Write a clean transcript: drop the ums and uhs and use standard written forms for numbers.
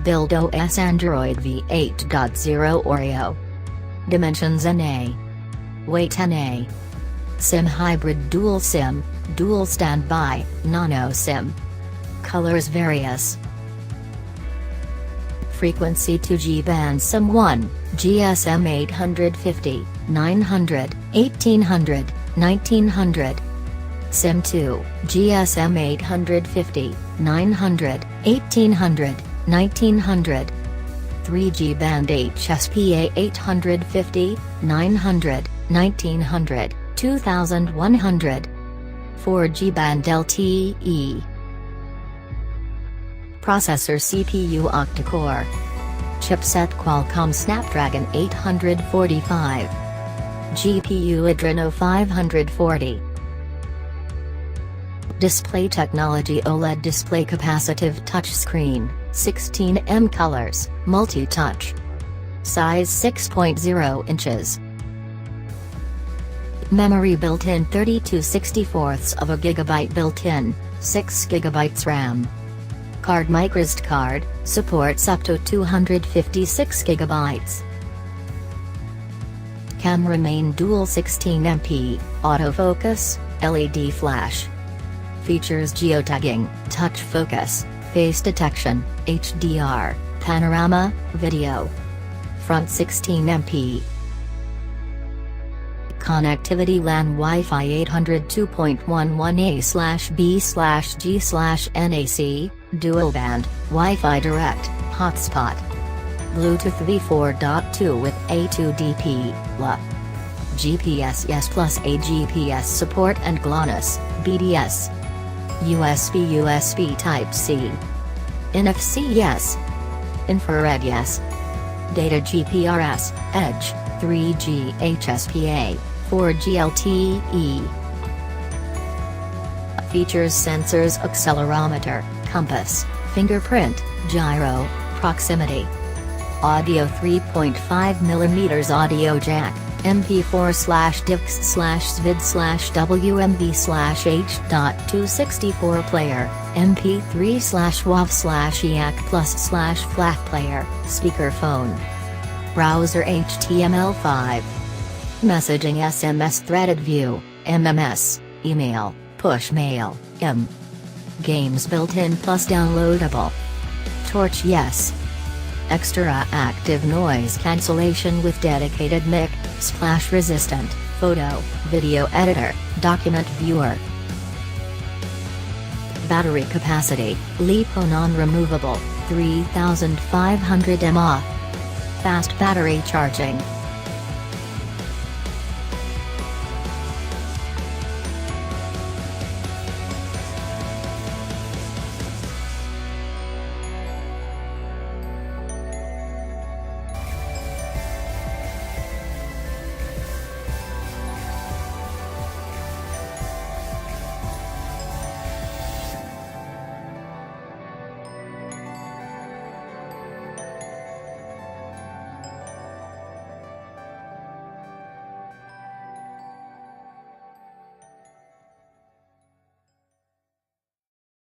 Build OS Android v8.0 Oreo. Dimensions NA. Weight NA. SIM hybrid dual SIM, dual standby, nano SIM. Colors various. Frequency 2G band SIM 1, GSM 850, 900, 1800, 1900. SIM 2, GSM 850, 900, 1800, 1900. 3G band HSPA 850, 900, 1900, 2100. 4G band LTE. Processor CPU octa-core. Chipset Qualcomm Snapdragon 845. GPU Adreno 540. Display technology OLED display capacitive touchscreen, 16M colors, multi-touch. Size 6.0 inches. Memory built-in 32/64 of a gigabyte built-in, 6 GB RAM. Card microSD card, supports up to 256 GB. Camera main dual 16MP, autofocus, LED flash. Features geotagging, touch focus, face detection, HDR, panorama, video. Front 16MP. Connectivity LAN Wi-Fi 802.11a/b/g/NAC, dual band, Wi-Fi direct, hotspot. Bluetooth v4.2 with A2DP, LA. GPS yes plus a GPS support and GLONASS, BDS. USB Type-C. NFC yes. Infrared yes. Data GPRS, Edge, 3G HSPA, 4G LTE. Features sensors accelerometer, compass, fingerprint, gyro, proximity. Audio 3.5mm audio jack, MP4/DIV/WMV/H.264 player, MP3/WAV/EAC+/FLAC player, speakerphone. Browser HTML5. Messaging SMS threaded view, MMS, email, push mail, Games built-in plus downloadable. Torch yes. Extra active noise cancellation with dedicated mic, splash resistant, photo, video editor, document viewer. Battery capacity, LiPo non-removable, 3500 mAh. Fast battery charging.